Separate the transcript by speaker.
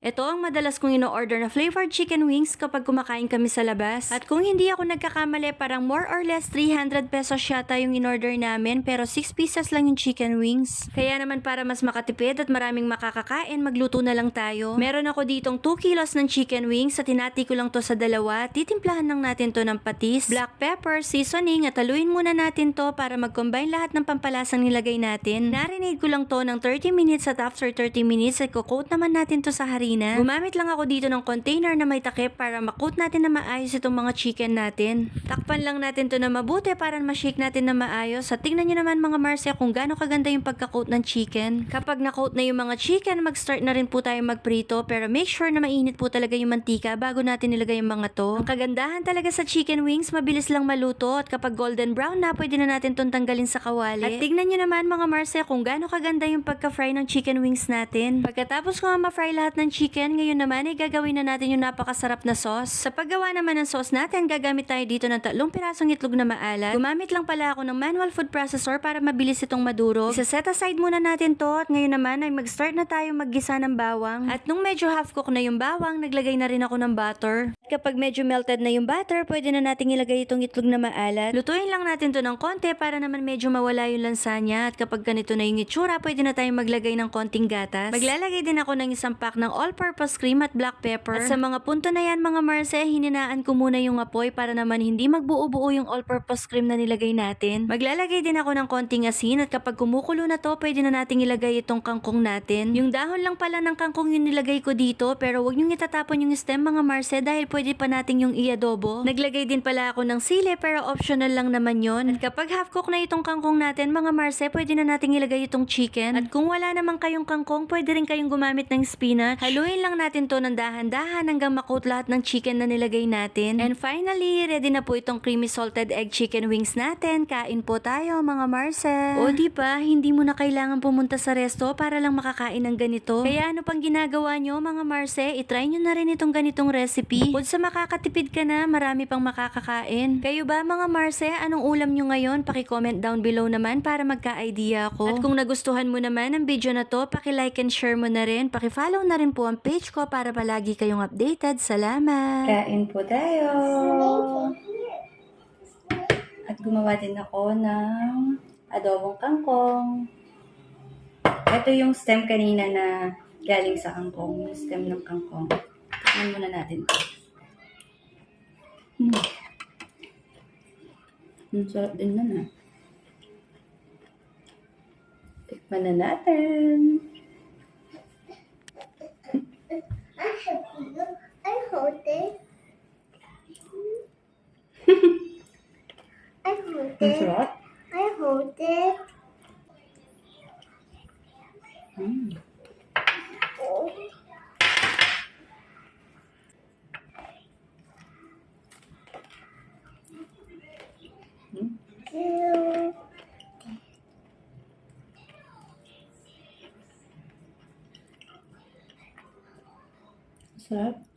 Speaker 1: Ito ang madalas kong ino-order na flavored chicken wings kapag kumakain kami sa labas. At kung hindi ako nagkakamali, parang more or less 300 pesos yata yung in-order namin, pero 6 pieces lang yung chicken wings. Kaya naman para mas makatipid at maraming makakakain, magluto na lang tayo. Meron ako ditong 2 kilos ng chicken wings at tinati ko lang to sa dalawa. Titimplahan lang natin to ng patis, black pepper, seasoning at haluin muna natin to para mag-combine lahat ng pampalasang nilagay natin. Narinade ko lang to ng 30 minutes at after 30 minutes ay coat naman natin to sa harina. Gumamit lang ako dito ng container na may takip para makot natin na maayos itong mga chicken natin. Takpan lang natin to na mabuti para ma-shake natin na maayos. At tingnan nyo naman mga Marcia kung gaano kaganda yung pagka-coat ng chicken. Kapag na-coat na yung mga chicken, mag-start na rin po tayo magprito, pero make sure na mainit po talaga yung mantika bago natin nilagay yung mga to. Ang kagandahan talaga sa chicken wings, mabilis lang maluto at kapag golden brown na, pwede na natin tong tanggalin sa kawali. At tingnan nyo naman mga Marcia kung gaano kaganda yung pagka-fry ng chicken wings natin. Pagkatapos ko ma-fry lahat ng chicken, ngayon naman ay gagawin na natin yung napakasarap na sauce. Sa paggawa naman ng sauce natin, gagamit tayo dito ng 3 pirasong itlog na maalat. Gumamit lang pala ako ng manual food processor para mabilis itong maduro. Isa-set aside muna natin to at ngayon naman ay mag-start na tayo maggisa ng bawang. At nung medyo half cook na yung bawang, naglagay na rin ako ng butter. Kapag medyo melted na yung butter, pwede na nating ilagay itong itlog na maalat. Lutuin lang natin to ng konti para naman medyo mawala yung lansa niya. At kapag ganito na yung itsura, pwede na tayong maglagay ng konting gatas. Maglalagay din ako ng isang pack ng all-purpose cream at black pepper. At sa mga punto na yan mga Marce, hininaan ko muna yung apoy para naman hindi magbuo-buo yung all-purpose cream na nilagay natin. Maglalagay din ako ng konting asin at kapag kumukulo na to, pwede na nating ilagay itong kangkong natin. Yung dahon lang pala ng kangkong yung nilagay ko dito, pero wag nyong itatapon yung stem mga Marce dahil pwede pa nating yung i-adobo. Naglagay din pala ako ng sili pero optional lang naman yon. At kapag half cook na itong kangkong natin mga Marce, pwede na nating ilagay itong chicken. At kung wala naman kayong kangkong, pwede rin kayong gumamit ng spinach. Haluin lang natin to ng dahan-dahan hanggang makot lahat ng chicken na nilagay natin. And finally, ready na po itong creamy salted egg chicken wings natin. Kain po tayo mga Marce. O diba, hindi mo na kailangan pumunta sa resto para lang makakain ng ganito. Kaya ano pang ginagawa nyo mga Marce, itry nyo na rin itong ganitong recipe. Kung sa makakatipid ka na, marami pang makakakain. Kayo ba mga Marce, anong ulam nyo ngayon? Paki-comment down below naman para magka-idea ako. At kung nagustuhan mo naman ang video na to, paki-like and share mo na rin. Paki-follow na rin po ang page ko para palagi kayong updated. Salamat! Kain po tayo! At gumawa din ako ng adobong kangkong. Ito yung stem kanina na galing sa kangkong. Yung stem ng kangkong. Tignan muna natin. Sarap din na. Tikman na natin.
Speaker 2: I hold it. I hold
Speaker 1: Ang
Speaker 2: it.
Speaker 1: sarap.
Speaker 2: I hold it. Oh. Ew.
Speaker 1: Sarap.